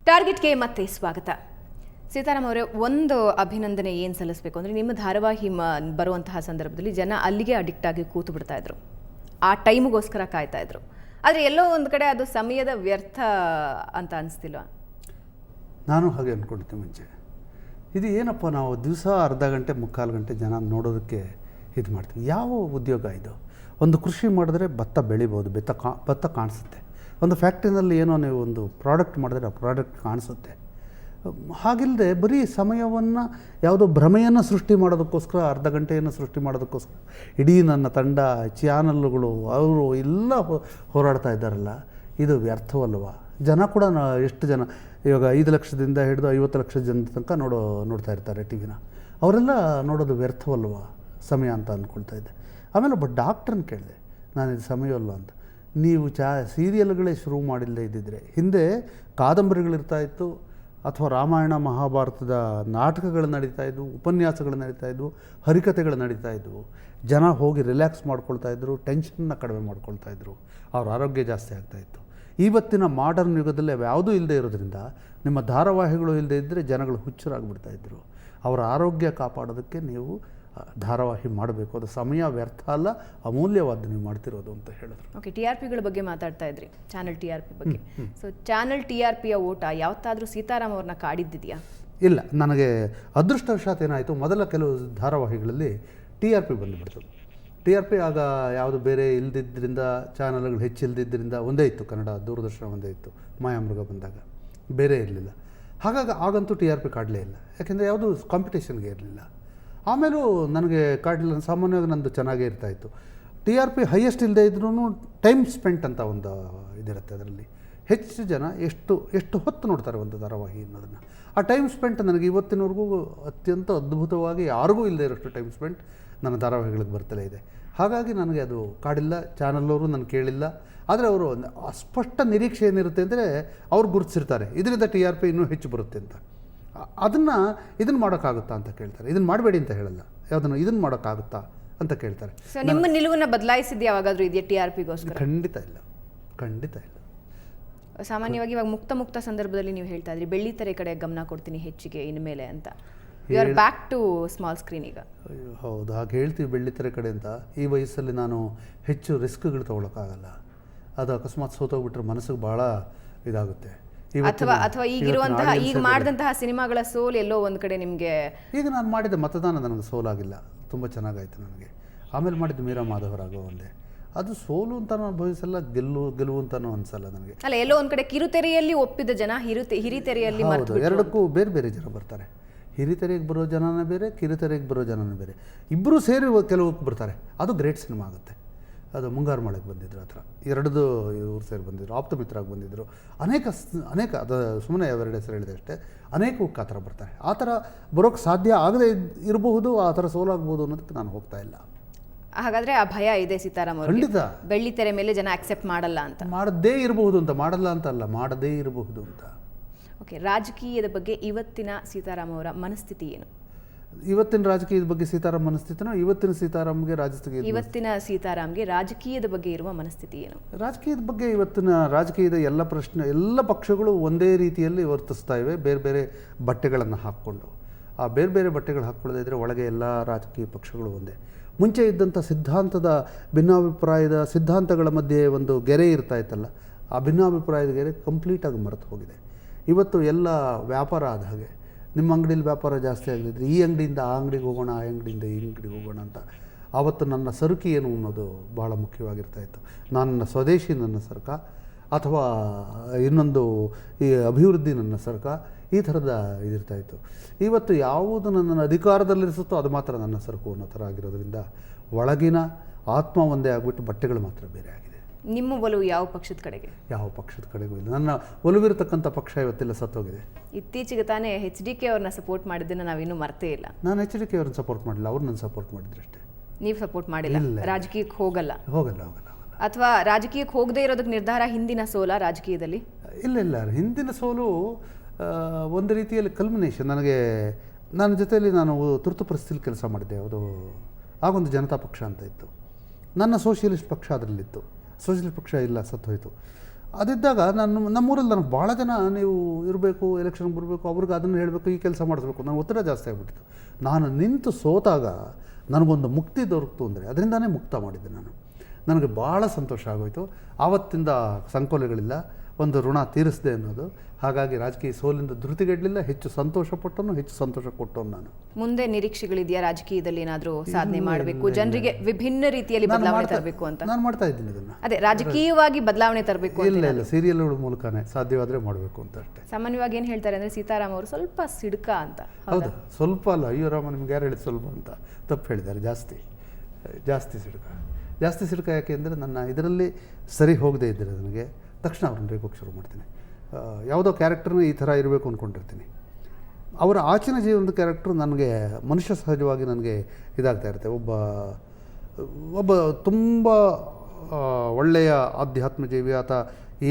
ಟಾರ್ಗೆಟ್ಗೆ ಮತ್ತೆ ಸ್ವಾಗತ. ಸೀತಾರಾಮ್ ಅವರೇ, ಒಂದು ಅಭಿನಂದನೆ ಏನು ಸಲ್ಲಿಸಬೇಕು ಅಂದರೆ, ನಿಮ್ಮ ಧಾರಾವಾಹಿ ಬರುವಂತಹ ಸಂದರ್ಭದಲ್ಲಿ ಜನ ಅಲ್ಲಿಗೆ ಅಡಿಕ್ಟ್ ಆಗಿ ಕೂತು ಬಿಡ್ತಾ ಇದ್ರು, ಆ ಟೈಮ್ಗೋಸ್ಕರ ಕಾಯ್ತಾ ಇದ್ರು. ಆದರೆ ಎಲ್ಲೋ ಒಂದು ಕಡೆ ಅದು ಸಮಯದ ವ್ಯರ್ಥ ಅಂತ ಅನಿಸ್ತಿಲ್ವಾ? ನಾನು ಹಾಗೆ ಅಂದ್ಕೊಂಡಿದ್ದೆ ಮುಂಚೆ. ಇದು ಏನಪ್ಪ, ನಾವು ದಿವಸ ಅರ್ಧ ಗಂಟೆ ಮುಕ್ಕಾಲು ಗಂಟೆ ಜನ ನೋಡೋದಕ್ಕೆ ಇದು ಮಾಡ್ತೀವಿ. ಯಾವ ಉದ್ಯೋಗ ಇದು? ಒಂದು ಕೃಷಿ ಮಾಡಿದ್ರೆ ಭತ್ತ ಬೆಳಿಬೋದು, ಭತ್ತ ಕಾಣಿಸುತ್ತೆ. ಒಂದು ಫ್ಯಾಕ್ಟ್ರಿನಲ್ಲಿ ಏನೋ ನೀವು ಒಂದು ಪ್ರಾಡಕ್ಟ್ ಮಾಡಿದ್ರೆ ಆ ಪ್ರಾಡಕ್ಟ್ ಕಾಣಿಸುತ್ತೆ. ಹಾಗಿಲ್ಲದೆ ಬರೀ ಸಮಯವನ್ನು ಯಾವುದೋ ಭ್ರಮೆಯನ್ನು ಸೃಷ್ಟಿ ಮಾಡೋದಕ್ಕೋಸ್ಕರ, ಅರ್ಧ ಗಂಟೆಯನ್ನು ಸೃಷ್ಟಿ ಮಾಡೋದಕ್ಕೋಸ್ಕರ ಇಡೀ ನನ್ನ ತಂಡ, ಚಾನಲ್ಗಳು ಅವರು ಎಲ್ಲ ಹೋರಾಡ್ತಾ ಇದ್ದಾರಲ್ಲ, ಇದು ವ್ಯರ್ಥವಲ್ವ? ಜನ ಕೂಡ ಎಷ್ಟು ಜನ ಇವಾಗ 5 ಲಕ್ಷದಿಂದ ಹಿಡಿದು 50 ಲಕ್ಷ ಜನ ತನಕ ನೋಡ್ತಾ ಇರ್ತಾರೆ ಟಿ ವಿನ. ಅವರೆಲ್ಲ ನೋಡೋದು ವ್ಯರ್ಥವಲ್ವ ಸಮಯ ಅಂತ ಅಂದ್ಕೊಳ್ತಾ ಇದ್ದೆ. ಆಮೇಲೆ ಒಬ್ಬ ಡಾಕ್ಟ್ರನ್ನ ಕೇಳಿದೆ, ನಾನು ಇದು ಸಮಯವಲ್ಲ ಅಂತ. ನೀವು ಸೀರಿಯಲ್ಗಳೇ ಶುರು ಮಾಡಿಲ್ಲದೆ ಇದ್ದಿದ್ರೆ, ಹಿಂದೆ ಕಾದಂಬರಿಗಳಿರ್ತಾಯಿತ್ತು, ಅಥವಾ ರಾಮಾಯಣ ಮಹಾಭಾರತದ ನಾಟಕಗಳು ನಡೀತಾ ಇದ್ವು, ಉಪನ್ಯಾಸಗಳು ನಡೀತಾ ಇದ್ವು, ಹರಿಕಥೆಗಳು ನಡೀತಾ ಇದ್ವು. ಜನ ಹೋಗಿ ರಿಲ್ಯಾಕ್ಸ್ ಮಾಡ್ಕೊಳ್ತಾಯಿದ್ರು, ಟೆನ್ಷನ್ನ ಕಡಿಮೆ ಮಾಡ್ಕೊಳ್ತಾಯಿದ್ರು, ಅವ್ರ ಆರೋಗ್ಯ ಜಾಸ್ತಿ ಆಗ್ತಾಯಿತ್ತು. ಇವತ್ತಿನ ಮಾಡರ್ನ್ ಯುಗದಲ್ಲಿ ಯಾವುದೂ ಇಲ್ಲದೆ ಇರೋದ್ರಿಂದ, ನಿಮ್ಮ ಧಾರಾವಾಹಿಗಳು ಇಲ್ಲದೆ ಇದ್ದರೆ ಜನಗಳು ಹುಚ್ಚರಾಗಿಬಿಡ್ತಾಯಿದ್ರು. ಅವರ ಆರೋಗ್ಯ ಕಾಪಾಡೋದಕ್ಕೆ ನೀವು ಧಾರಾವಾಹಿ ಮಾಡಬೇಕು. ಅದು ಸಮಯ ವ್ಯರ್ಥ ಅಲ್ಲ, ಅಮೂಲ್ಯವಾದ ನೀವು ಮಾಡ್ತಿರೋದು ಅಂತ ಹೇಳಿದ್ರು. ಓಕೆ, TRPಗಳ ಬಗ್ಗೆ ಮಾತಾಡ್ತಾ ಇದ್ರಿ, ಚಾನಲ್ TRP ಬಗ್ಗೆ. ಸೊ ಚಾನಲ್ TRPಯ ಓಟ ಯಾವತ್ತಾದರೂ ಸೀತಾರಾಮ್ ಅವ್ರನ್ನ ಕಾಡಿದ್ದಿದೆಯಾ? ಇಲ್ಲ, ನನಗೆ ಅದೃಷ್ಟವಶಾತ್ ಏನಾಯಿತು, ಮೊದಲ ಕೆಲವು ಧಾರಾವಾಹಿಗಳಲ್ಲಿ TRP ಬಂದುಬಿಡ್ತು. TRP ಆಗ ಯಾವುದು ಬೇರೆ ಇಲ್ದಿದ್ದರಿಂದ, ಚಾನಲ್ಗಳು ಹೆಚ್ಚಿಲ್ದಿದ್ದರಿಂದ ಒಂದೇ ಇತ್ತು, ಕನ್ನಡ ದೂರದರ್ಶನ ಒಂದೇ ಇತ್ತು. ಮಾಯಾಮೃಗ ಬಂದಾಗ ಬೇರೆ ಇರಲಿಲ್ಲ. ಹಾಗಾಗಿ ಆಗಂತೂ TRP ಕಾಡಲೇ ಇಲ್ಲ, ಯಾಕೆಂದರೆ ಯಾವುದೂ ಕಾಂಪಿಟೇಷನ್ಗೆ ಇರಲಿಲ್ಲ. ಆಮೇಲೂ ನನಗೆ ಕಾಡಲಿಲ್ಲ, ಸಾಮಾನ್ಯವಾಗಿ ನಂದು ಚೆನ್ನಾಗೇ ಇರ್ತಾಯಿತ್ತು. TRP ಹೈಯೆಸ್ಟ್ ಇಲ್ಲದೆ ಇದ್ರೂ ಟೈಮ್ ಸ್ಪೆಂಟ್ ಅಂತ ಒಂದು ಇದಿರುತ್ತೆ. ಅದರಲ್ಲಿ ಹೆಚ್ಚು ಜನ ಎಷ್ಟು ಹೊತ್ತು ನೋಡ್ತಾರೆ ಒಂದು ಧಾರಾವಾಹಿ ಅನ್ನೋದನ್ನು. ಆ ಟೈಮ್ ಸ್ಪೆಂಟ್ ನನಗೆ ಇವತ್ತಿನವರೆಗೂ ಅತ್ಯಂತ ಅದ್ಭುತವಾಗಿ, ಯಾರಿಗೂ ಇಲ್ಲದೆ ಇರೋಷ್ಟು ಟೈಮ್ ಸ್ಪೆಂಟ್ ನನ್ನ ಧಾರಾವಾಹಿಗಳಿಗೆ ಬರ್ತಲೇ ಇದೆ. ಹಾಗಾಗಿ ನನಗೆ ಅದು ಕಾಡಿಲ್ಲ. ಚಾನಲ್ನವರು ನಾನು ಕೇಳಿಲ್ಲ. ಆದರೆ ಅವರು ಅಸ್ಪಷ್ಟ ನಿರೀಕ್ಷೆ ಏನಿರುತ್ತೆ ಅಂದರೆ, ಅವ್ರು ಗುರುತಿಸಿರ್ತಾರೆ ಇದರಿಂದ TRP ಇನ್ನೂ ಹೆಚ್ಚು ಬರುತ್ತೆ ಅಂತ. ಇದನ್ನು ಮಾಡೋಕ್ಕಾಗುತ್ತಾ ಅಂತ ಕೇಳ್ತಾರೆ. ಇದನ್ನು ಮಾಡಬೇಡಿ ಅಂತ ಹೇಳಲ್ಲ, ಯಾವುದನ್ನು ಇದನ್ನು ಮಾಡೋಕ್ಕಾಗುತ್ತಾ ಅಂತ ಕೇಳ್ತಾರೆ. ಸೊ ನಿಮ್ಮ ನಿಲುವನ್ನು ಬದಲಾಯಿಸಿದ್ದು ಯಾವಾಗಾದರೂ ಇದೆಯಾ TRPಗೋಸ್ಕರ? ಖಂಡಿತ ಇಲ್ಲ, ಖಂಡಿತ ಇಲ್ಲ. ಸಾಮಾನ್ಯವಾಗಿ ಇವಾಗ ಮುಕ್ತ ಸಂದರ್ಭದಲ್ಲಿ ನೀವು ಹೇಳ್ತಾ ಇದ್ರಿ, ಬೆಳ್ಳಿತೆರೆ ಕಡೆ ಗಮನ ಕೊಡ್ತೀನಿ ಹೆಚ್ಚಿಗೆ ಇನ್ಮೇಲೆ ಅಂತ. You are back to small screen ಈಗ. ಹೌದು, ಹಾಗೆ ಹೇಳ್ತೀವಿ ಬೆಳ್ಳಿತೆರೆ ಕಡೆ ಅಂತ. ಈ ವಯಸ್ಸಲ್ಲಿ ನಾನು ಹೆಚ್ಚು ರಿಸ್ಕ್ಗಳು ತೊಗೊಳಕ್ಕಾಗಲ್ಲ. ಅದು ಅಕಸ್ಮಾತ್ ಸೋತೋಗ್ಬಿಟ್ರೆ ಮನಸ್ಸಿಗೆ ಭಾಳ ಇದಾಗುತ್ತೆ. ಅಥವಾ ಈಗ ಮಾಡಿದಂತಹ ಸಿನಿಮಾಗಳ ಸೋಲು ಎಲ್ಲೋ ಒಂದು ಕಡೆ ನಿಮಗೆ? ಈಗ ನಾನು ಮಾಡಿದ ಮತದಾನ ನನಗೆ ಸೋಲಾಗಿಲ್ಲ, ತುಂಬ ಚೆನ್ನಾಗಾಯಿತು ನನಗೆ. ಆಮೇಲೆ ಮಾಡಿದ್ದು ಮೀರಾ ಮಾಧವರಾಗೋ ಒಂದೇ, ಅದು ಸೋಲು ಅಂತಲೂ ಅನುಭವಿಸಲ್ಲ, ಗೆಲುವು ಅಂತಲೂ ಅನಿಸಲ್ಲ ನನಗೆ. ಅಲ್ಲ, ಎಲ್ಲೋ ಒಂದು ಕಡೆ ಕಿರುತೆರೆಯಲ್ಲಿ ಒಪ್ಪಿದ ಜನ ಹಿರಿತೆರೆಯಲ್ಲಿ ಹೌದು, ಎರಡಕ್ಕೂ ಬೇರೆ ಬೇರೆ ಜನ ಬರ್ತಾರೆ. ಹಿರಿತೆರೆಗೆ ಬರೋ ಜನನೇ ಬೇರೆ, ಕಿರುತೆರೆಗೆ ಬರೋ ಜನನೇ ಬೇರೆ. ಇಬ್ಬರೂ ಸೇರಿ ಕೆಲವಕ್ಕೆ ಬರ್ತಾರೆ, ಅದು ಗ್ರೇಟ್ ಸಿನಿಮಾ ಆಗುತ್ತೆ. ಅದು ಮುಂಗಾರು ಮಳೆಗೆ ಬಂದಿದ್ರು, ಆ ಥರ ಎರಡದು ಇವ್ರು ಸೇರಿ ಬಂದಿದ್ರು. ಆಪ್ತಮಿತ್ರಾಗಿ ಬಂದಿದ್ದರು. ಅನೇಕ ಅದು ಸುಮ್ಮನೆ ಎರಡು ಹೆಸರು ಹೇಳಿದೆ ಅಷ್ಟೇ, ಅನೇಕಕ್ಕೆ ಆ ಥರ ಬರ್ತಾರೆ. ಆ ಥರ ಬರೋಕ್ಕೆ ಸಾಧ್ಯ ಆಗದೇ ಇರಬಹುದು, ಆ ಥರ ಸೋಲಾಗ್ಬೋದು ಅನ್ನೋದಕ್ಕೆ ನಾನು ಹೋಗ್ತಾ ಇಲ್ಲ. ಹಾಗಾದರೆ ಆ ಭಯ ಇದೆ ಸೀತಾರಾಮ್ ಅವರು, ಖಂಡಿತ. ಬೆಳ್ಳಿತೆರೆ ಮೇಲೆ ಜನ ಅಕ್ಸೆಪ್ಟ್ ಮಾಡಲ್ಲ ಅಂತ. ಮಾಡದೇ ಇರಬಹುದು ಅಂತ, ಮಾಡಲ್ಲ ಅಂತ ಅಲ್ಲ, ಮಾಡದೇ ಇರಬಹುದು ಅಂತ. ಓಕೆ, ರಾಜಕೀಯದ ಬಗ್ಗೆ ಇವತ್ತಿನ ಸೀತಾರಾಮ್ ಅವರ ಮನಸ್ಥಿತಿ ಏನು? ಇವತ್ತಿನ ರಾಜಕೀಯದ ಬಗ್ಗೆ ಸೀತಾರಾಮ್ ಮನಸ್ಥಿತಿನೋ, ಇವತ್ತಿನ ಸೀತಾರಾಮ್ಗೆ ಇವತ್ತಿನ ಸೀತಾರಾಮ್ಗೆ ರಾಜಕೀಯದ ಬಗ್ಗೆ ಇರುವ ಮನಸ್ಥಿತಿ ಏನು? ರಾಜಕೀಯದ ಬಗ್ಗೆ ಇವತ್ತಿನ ರಾಜಕೀಯದ ಎಲ್ಲ ಪಕ್ಷಗಳು ಒಂದೇ ರೀತಿಯಲ್ಲಿ ವರ್ತಿಸ್ತಾ ಇವೆ, ಬೇರೆ ಬೇರೆ ಬಟ್ಟೆಗಳನ್ನು ಹಾಕ್ಕೊಂಡು. ಆ ಬೇರೆ ಬೇರೆ ಬಟ್ಟೆಗಳು ಹಾಕ್ಕೊಳ್ಳದೇ ಇದ್ದರೆ ಒಳಗೆ ಎಲ್ಲ ರಾಜಕೀಯ ಪಕ್ಷಗಳು ಒಂದೇ. ಮುಂಚೆ ಇದ್ದಂಥ ಭಿನ್ನಾಭಿಪ್ರಾಯದ ಸಿದ್ಧಾಂತಗಳ ಮಧ್ಯೆ ಒಂದು ಗೆರೆ ಇರ್ತಾ ಇತ್ತಲ್ಲ, ಆ ಭಿನ್ನಾಭಿಪ್ರಾಯದ ಗೆರೆ ಕಂಪ್ಲೀಟಾಗಿ ಮರೆತು ಹೋಗಿದೆ. ಇವತ್ತು ಎಲ್ಲ ವ್ಯಾಪಾರ ಆದ ಹಾಗೆ, ನಿಮ್ಮ ಅಂಗಡಿಯಲ್ಲಿ ವ್ಯಾಪಾರ ಜಾಸ್ತಿ ಆಗದಿದ್ದರೆ ಈ ಅಂಗಡಿಯಿಂದ ಆ ಅಂಗಡಿಗೆ ಹೋಗೋಣ, ಆ ಅಂಗಡಿಯಿಂದ ಈ ಅಂಗಡಿಗೆ ಹೋಗೋಣ ಅಂತ. ಆವತ್ತು ನನ್ನ ಸರಕು ಏನು ಅನ್ನೋದು ಭಾಳ ಮುಖ್ಯವಾಗಿರ್ತಾಯಿತ್ತು. ನನ್ನ ಸ್ವದೇಶಿ ನನ್ನ ಸರಕ, ಅಥವಾ ಇನ್ನೊಂದು ಈ ಅಭಿವೃದ್ಧಿ ನನ್ನ ಸರಕ, ಈ ಥರದ ಇದಿರ್ತಾಯಿತ್ತು. ಇವತ್ತು ಯಾವುದು ನನ್ನನ್ನು ಅಧಿಕಾರದಲ್ಲಿರಿಸುತ್ತೋ ಅದು ಮಾತ್ರ ನನ್ನ ಸರಕು ಅನ್ನೋ ಥರ ಆಗಿರೋದ್ರಿಂದ ಒಳಗಿನ ಆತ್ಮ ಒಂದೇ ಆಗಿಬಿಟ್ಟು ಬಟ್ಟೆಗಳು ಮಾತ್ರ ಬೇರೆ ಆಗಿದೆ. ನಿಮ್ಮ ಒಲವು ಯಾವ ಪಕ್ಷದ ಕಡೆಗೆ? ಯಾವ ಪಕ್ಷದ ಕಡೆಗೂ ಇಲ್ಲ. ನನ್ನ ಒಲವಿರತಕ್ಕಂಥ ಪಕ್ಷ ಇವತ್ತೆಲ್ಲ ಸತ್ತೋಗಿದೆ. ಇತ್ತೀಚೆಗೆ ತಾನೇ HDK ಅವ್ರನ್ನ ಸಪೋರ್ಟ್ ಮಾಡಿದ್ದನ್ನು ನಾವಿನ್ನೂ ಮರ್ತೇ ಇಲ್ಲ. ನಾನು HDK ಅವ್ರನ್ನ ಸಪೋರ್ಟ್ ಮಾಡಿಲ್ಲ, ಅವ್ರು ನನ್ನ ಸಪೋರ್ಟ್ ಮಾಡಿದ್ರು ಅಷ್ಟೇ. ನೀವು ಸಪೋರ್ಟ್ ಮಾಡಿಲ್ಲ? ರಾಜಕೀಯಕ್ಕೆ ಹೋಗಲ್ಲ? ಹೋಗಲ್ಲ. ಅಥವಾ ರಾಜಕೀಯಕ್ಕೆ ಹೋಗದೇ ಇರೋದಕ್ಕೆ ನಿರ್ಧಾರ ಹಿಂದಿನ ಸೋಲ ರಾಜಕೀಯದಲ್ಲಿ? ಇಲ್ಲ, ಹಿಂದಿನ ಸೋಲು ಒಂದು ರೀತಿಯಲ್ಲಿ ಕಲ್ಮಿನೇಷನ್. ನನ್ನ ಜೊತೆಯಲ್ಲಿ ನಾನು ತುರ್ತು ಪರಿಸ್ಥಿತಿಯಲ್ಲಿ ಕೆಲಸ ಮಾಡಿದ್ದೆ. ಅದು ಆಗೊಂದು ಜನತಾ ಪಕ್ಷ ಅಂತ ಇತ್ತು, ನನ್ನ ಸೋಷಿಯಲಿಸ್ಟ್ ಪಕ್ಷ ಅದರಲ್ಲಿತ್ತು. ಸೋಷಿಯಲಿಸ್ಟ್ ಪಕ್ಷ ಇಲ್ಲ, ಸತ್ತೋಯ್ತು. ಅದಿದ್ದಾಗ ನಮ್ಮೂರಲ್ಲಿ ನನಗೆ ಭಾಳ ಜನ ನೀವು ಇರಬೇಕು, ಎಲೆಕ್ಷನ್ಗೆ ಬರಬೇಕು, ಅವ್ರಿಗೆ ಅದನ್ನು ಹೇಳಬೇಕು, ಈ ಕೆಲಸ ಮಾಡಿಸ್ಬೇಕು, ನನಗೆ ಒತ್ತಡ ಜಾಸ್ತಿ ಆಗಿಬಿಟ್ಟಿತ್ತು. ನಾನು ನಿಂತು ಸೋತಾಗ ನನಗೊಂದು ಮುಕ್ತಿ ದೊರಕಿತು ಅಂದರೆ ಅದರಿಂದನೇ ಮುಕ್ತ ಮಾಡಿದ್ದೆ ನಾನು. ನನಗೆ ಭಾಳ ಸಂತೋಷ ಆಗೋಯಿತು. ಆವತ್ತಿಂದ ಸಂಕೋಲೆಗಳಿಲ್ಲ, ಒಂದು ಋಣ ತೀರಿಸಿದೆ ಅನ್ನೋದು. ಹಾಗಾಗಿ ರಾಜಕೀಯ ಸೋಲಿಂದ ಧೃತಿಗೆಡಲಿಲ್ಲ, ಹೆಚ್ಚು ಸಂತೋಷಪಟ್ಟನು, ಹೆಚ್ಚು ಸಂತೋಷ ಕೊಟ್ಟವನು ನಾನು. ಮುಂದೆ ನಿರೀಕ್ಷೆಗಳಿದೆಯಾ ರಾಜಕೀಯದಲ್ಲಿ ಏನಾದರೂ ಸಾಧನೆ ಮಾಡಬೇಕು, ಜನರಿಗೆ ವಿಭಿನ್ನ ರೀತಿಯಲ್ಲಿ ಬದಲಾವಣೆ ತರಬೇಕು ಅಂತ? ನಾನು ಮಾಡ್ತಾ ಇದ್ದೀನಿ ಅದನ್ನು. ಅದೇ ರಾಜಕೀಯವಾಗಿ ಬದಲಾವಣೆ ತರಬೇಕು ಅಂತ? ಇಲ್ಲ, ಸೀರಿಯಲ್ಗಳ ಮೂಲಕನೇ ಸಾಧ್ಯವಾದರೆ ಮಾಡಬೇಕು ಅಂತ ಅಷ್ಟೇ. ಸಾಮಾನ್ಯವಾಗಿ ಏನು ಹೇಳ್ತಾರೆ ಅಂದರೆ ಸೀತಾರಾಮ್ ಅವರು ಸ್ವಲ್ಪ ಸಿಡ್ಕ ಅಂತ. ಹೌದು, ಸ್ವಲ್ಪ ಅಲ್ಲ, ಅಯ್ಯೋ ರಾಮ ನಿಮ್ಗೆ ಯಾರು ಹೇಳಿದ ಸ್ವಲ್ಪ ಅಂತ ತಪ್ಪು ಹೇಳಿದ್ದಾರೆ. ಜಾಸ್ತಿ ಸಿಡ್ಕ ಯಾಕೆ ಅಂದರೆ ನನ್ನ ಇದರಲ್ಲಿ ಸರಿ ಹೋಗದೇ ಇದ್ದರೆ ನನಗೆ ತಕ್ಷಣ ಅವ್ರನ್ನ ರೇಗೋಕ್ಕೆ ಶುರು ಮಾಡ್ತೀನಿ. ಯಾವುದೋ ಕ್ಯಾರೆಕ್ಟರ್ನ ಈ ಥರ ಇರಬೇಕು ಅಂದ್ಕೊಂಡಿರ್ತೀನಿ. ಅವರ ಆಚಿನ ಜೀವನದ ಕ್ಯಾರೆಕ್ಟ್ರು ನನಗೆ ಮನುಷ್ಯ ಸಹಜವಾಗಿ ನನಗೆ ಇದಾಗ್ತಾ ಇರುತ್ತೆ. ಒಬ್ಬ ತುಂಬ ಒಳ್ಳೆಯ ಆಧ್ಯಾತ್ಮ ಜೀವಿ ಆತ,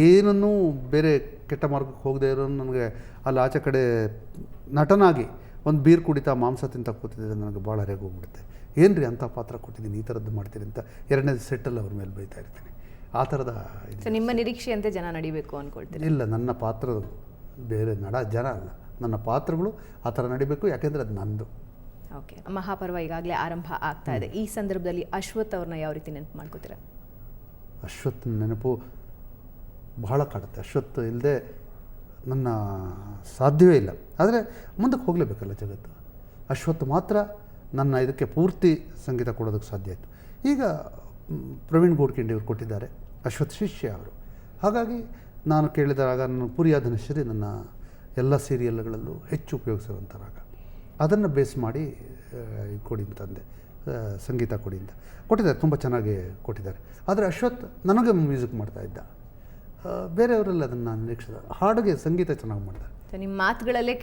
ಏನನ್ನೂ ಬೇರೆ ಕೆಟ್ಟ ಮಾರ್ಗಕ್ಕೆ ಹೋಗದೇ ಇರೋನು ನನಗೆ ಅಲ್ಲಿ ಆಚೆ ಕಡೆ ನಟನಾಗಿ ಒಂದು ಬೀರ್ ಕುಡಿತಾ ಮಾಂಸ ತಿಂತ ಕೂತಿದ್ದೆ ನನಗೆ ಭಾಳ ರೇಗೋಗ್ಬಿಡುತ್ತೆ. ಏನು ರೀ ಅಂಥ ಪಾತ್ರ ಕೊಟ್ಟಿದ್ದೀನಿ, ಈ ಥರದ್ದು ಮಾಡ್ತೀನಿ ಅಂತ ಎರಡನೇದು ಸೆಟ್ಟಲ್ಲಿ ಅವ್ರ ಮೇಲೆ ಬೈತಾ ಇರ್ತೀನಿ. ಆ ಥರದ ನಿಮ್ಮ ನಿರೀಕ್ಷೆಯಂತೆ ಜನ ನಡಿಬೇಕು ಅಂದ್ಕೊಳ್ತೀನಿ? ಇಲ್ಲ, ನನ್ನ ಪಾತ್ರ ಬೇರೆ ಜನ ಅಲ್ಲ, ನನ್ನ ಪಾತ್ರಗಳು ಆ ಥರ ನಡಿಬೇಕು, ಯಾಕೆಂದರೆ ಅದು ನಂದು. ಓಕೆ, ಮಹಾಪರ್ವ ಈಗಾಗಲೇ ಆರಂಭ ಆಗ್ತಾ ಇದೆ. ಈ ಸಂದರ್ಭದಲ್ಲಿ ಅಶ್ವಥ್ ಅವ್ರನ್ನ ಯಾವ ರೀತಿ ನೆನಪು ಮಾಡ್ಕೋತೀರಾ? ಅಶ್ವಥ್ ನೆನಪು ಬಹಳ ಕಾಡುತ್ತೆ. ಅಶ್ವಥ್ ಇಲ್ಲದೆ ನನ್ನ ಸಾಧ್ಯವೇ ಇಲ್ಲ. ಆದರೆ ಮುಂದಕ್ಕೆ ಹೋಗಲೇಬೇಕಲ್ಲ ಜಗತ್ತು. ಅಶ್ವಥ್ ಮಾತ್ರ ನನ್ನ ಇದಕ್ಕೆ ಪೂರ್ತಿ ಸಂಗೀತ ಕೊಡೋದಕ್ಕೆ ಸಾಧ್ಯ ಆಯಿತು. ಈಗ ಪ್ರವೀಣ್ ಗೋಡ್ಖಿಂಡಿ ಅವರು ಕೊಟ್ಟಿದ್ದಾರೆ, ಅಶ್ವಥ್ ಶಿಷ್ಯ ಅವರು. ಹಾಗಾಗಿ ನಾನು ಕೇಳಿದಾಗ ನನ್ನ ಪುರಿಯ ಧನುಶ್ರೀ ನನ್ನ ಎಲ್ಲ ಸೀರಿಯಲ್ಗಳಲ್ಲೂ ಹೆಚ್ಚು ಉಪಯೋಗಿಸಿರುವಂಥ ರಾಗ. ಅದನ್ನು ಬೇಸ್ ಮಾಡಿ ಕೊಡಿ ಅಂತಂದೆ, ಸಂಗೀತ ಕೊಡಿ ಅಂತ ಕೊಟ್ಟಿದ್ದಾರೆ. ತುಂಬ ಚೆನ್ನಾಗಿ ಕೊಟ್ಟಿದ್ದಾರೆ. ಆದರೆ ಅಶ್ವಥ್ ನನಗೆ ಮ್ಯೂಸಿಕ್ ಮಾಡ್ತಾಯಿದ್ದ, ಬೇರೆಯವರೆಲ್ಲ ಅದನ್ನು ನಿರೀಕ್ಷಿಸಿದ. ಹಾಡಿಗೆ ಸಂಗೀತ ಚೆನ್ನಾಗಿ ಮಾಡ್ತಾರೆ. ನಿಮ್ಮ ಮಾತುಗಳಲ್ಲೇ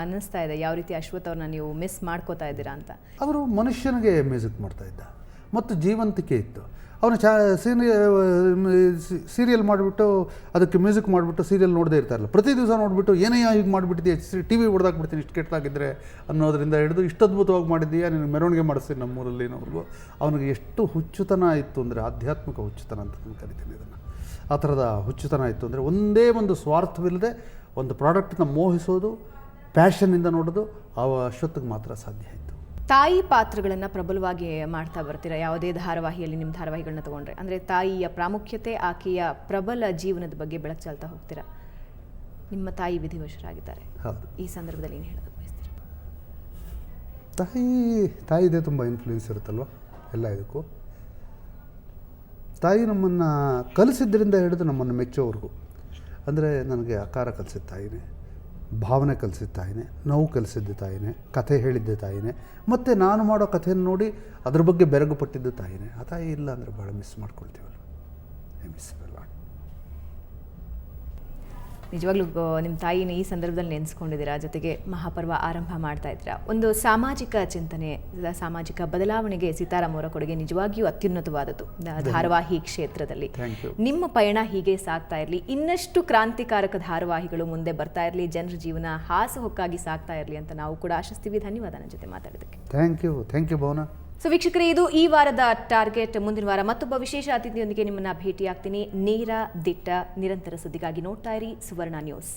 ಅನ್ನಿಸ್ತಾ ಇದೆ ಯಾವ ರೀತಿ ಅಶ್ವಥ್ ಅವ್ರನ್ನ ನೀವು ಮಿಸ್ ಮಾಡ್ಕೋತಾ ಇದ್ದೀರಾ ಅಂತ. ಅವರು ಮನುಷ್ಯನಿಗೆ ಮ್ಯೂಸಿಕ್ ಮಾಡ್ತಾಯಿದ್ದ ಮತ್ತು ಜೀವಂತಿಕೆ ಇತ್ತು. ಅವನು ಸೀರಿಯಲ್ ಮಾಡಿಬಿಟ್ಟು ಅದಕ್ಕೆ ಮ್ಯೂಸಿಕ್ ಮಾಡಿಬಿಟ್ಟು ಸೀರಿಯಲ್ ನೋಡದೇ ಇರ್ತಾರಲ್ಲ, ಪ್ರತಿ ದಿವಸ ನೋಡಿಬಿಟ್ಟು ಏನೇ ಹೀಗೆ ಮಾಡಿಬಿಟ್ಟಿದ್ದೀಯ, ಟಿ ವಿ ಹೊಡೆದಾಕ್ಬಿಡ್ತೀನಿ ಇಷ್ಟು ಕೆಟ್ಟದಾಗಿದ್ದರೆ ಅನ್ನೋದರಿಂದ ಹಿಡಿದು ಇಷ್ಟು ಅದ್ಭುತವಾಗಿ ಮಾಡಿದ್ದೀಯಾ, ನಿನಗೆ ಮೆರವಣಿಗೆ ಮಾಡಿಸ್ತೀನಿ ನಮ್ಮೂರಲ್ಲಿನವ್ರಿಗೂ. ಅವನಿಗೆ ಎಷ್ಟು ಹುಚ್ಚುತನ ಇತ್ತು ಅಂದರೆ, ಆಧ್ಯಾತ್ಮಿಕ ಹುಚ್ಚುತನ ಅಂತ ನಾನು ಕರಿತೀನಿ ಇದನ್ನು. ಆ ಥರದ ಹುಚ್ಚುತನ ಇತ್ತು ಅಂದರೆ, ಒಂದೇ ಒಂದು ಸ್ವಾರ್ಥವಿಲ್ಲದೆ ಒಂದು ಪ್ರಾಡಕ್ಟನ್ನ ಮೋಹಿಸೋದು, ಪ್ಯಾಷನ್ನಿಂದ ನೋಡೋದು ಅಶ್ವತ್ಥಗೆ ಮಾತ್ರ ಸಾಧ್ಯ ಆಯಿತು. ತಾಯಿ ಪಾತ್ರಗಳನ್ನು ಪ್ರಬಲವಾಗಿ ಮಾಡ್ತಾ ಬರ್ತೀರಾ ಯಾವುದೇ ಧಾರಾವಾಹಿಯಲ್ಲಿ? ನಿಮ್ಮ ಧಾರಾವಾಹಿಗಳನ್ನ ತೊಗೊಂಡ್ರೆ ಅಂದರೆ ತಾಯಿಯ ಪ್ರಾಮುಖ್ಯತೆ, ಆಕೆಯ ಪ್ರಬಲ ಜೀವನದ ಬಗ್ಗೆ ಬೆಳಕು ಚೆಲ್ತಾ ಹೋಗ್ತೀರಾ. ನಿಮ್ಮ ತಾಯಿ ವಿಧಿವಶರಾಗಿದ್ದಾರೆ, ಹೌದು. ಈ ಸಂದರ್ಭದಲ್ಲಿ ಏನು ಹೇಳೋದು ಬಯಸ್ತೀರಾ? ತಾಯಿದೇ ತುಂಬ ಇನ್ಫ್ಲೂಯೆನ್ಸ್ ಇರುತ್ತಲ್ವ ಎಲ್ಲ ಇದಕ್ಕೂ. ತಾಯಿ ನಮ್ಮನ್ನು ಕಲಿಸಿದ್ರಿಂದ ಹಿಡಿದು ನಮ್ಮನ್ನು ಮೆಚ್ಚೋವರೆಗೂ, ಅಂದರೆ ನನಗೆ ಆಕಾರ ಕಲಿಸಿದ ತಾಯಿನೇ, ಭಾವನೆ ಕಲಿಸಿದ ತಾಯಿನೇ, ನೋವು ಕಲಿಸಿದ್ದ ತಾಯಿನೇ, ಕಥೆ ಹೇಳಿದ್ದ ತಾಯಿನೇ, ಮತ್ತು ನಾನು ಮಾಡೋ ಕಥೆಯನ್ನು ನೋಡಿ ಅದ್ರ ಬಗ್ಗೆ ಬೆರಗು ಪಟ್ಟಿದ್ದು ತಾಯಿನೇ. ಆ ತಾಯಿ ಇಲ್ಲ ಅಂದರೆ ಭಾಳ ಮಿಸ್ ಮಾಡ್ಕೊಳ್ತೀವಲ್ಲ. I miss a lot. ನಿಜವಾಗ್ಲೂ ನಿಮ್ಮ ತಾಯಿನ ಈ ಸಂದರ್ಭದಲ್ಲಿ ನೆನೆಸ್ಕೊಂಡಿದ್ದೀರಾ, ಜೊತೆಗೆ ಮಹಾಪರ್ವ ಆರಂಭ ಮಾಡ್ತಾ ಇದ್ದೀರಾ. ಒಂದು ಸಾಮಾಜಿಕ ಚಿಂತನೆ, ಸಾಮಾಜಿಕ ಬದಲಾವಣೆಗೆ ಸೀತಾರಾಮ್ ಅವರ ಕೊಡುಗೆ ನಿಜವಾಗಿಯೂ ಅತ್ಯುನ್ನತವಾದದ್ದು ಧಾರಾವಾಹಿ ಕ್ಷೇತ್ರದಲ್ಲಿ. ನಿಮ್ಮ ಪಯಣ ಹೀಗೆ ಸಾಗ್ತಾ ಇರಲಿ, ಇನ್ನಷ್ಟು ಕ್ರಾಂತಿಕಾರಕ ಧಾರಾವಾಹಿಗಳು ಮುಂದೆ ಬರ್ತಾ ಇರಲಿ, ಜನರ ಜೀವನ ಹಾಸುಹೊಕ್ಕಾಗಿ ಸಾಗ್ತಾ ಇರಲಿ ಅಂತ ನಾವು ಕೂಡ ಆಶಿಸ್ತೀವಿ. ಧನ್ಯವಾದ ನನ್ನ ಜೊತೆ ಮಾತಾಡೋದಕ್ಕೆ. Thank you Bhavana. ಸೊ ವೀಕ್ಷಕರೇ, ಇದು ಈ ವಾರದ ಟಾರ್ಗೆಟ್. ಮುಂದಿನ ವಾರ ಮತ್ತೊಬ್ಬ ವಿಶೇಷ ಅತಿಥಿಯೊಂದಿಗೆ ನಿಮ್ಮನ್ನ ಭೇಟಿಯಾಗ್ತೀನಿ. ನೇರ, ದಿಟ್ಟ, ನಿರಂತರ ಸುದ್ದಿಗಾಗಿ ನೋಡ್ತಾ ಇರಿ ಸುವರ್ಣ ನ್ಯೂಸ್.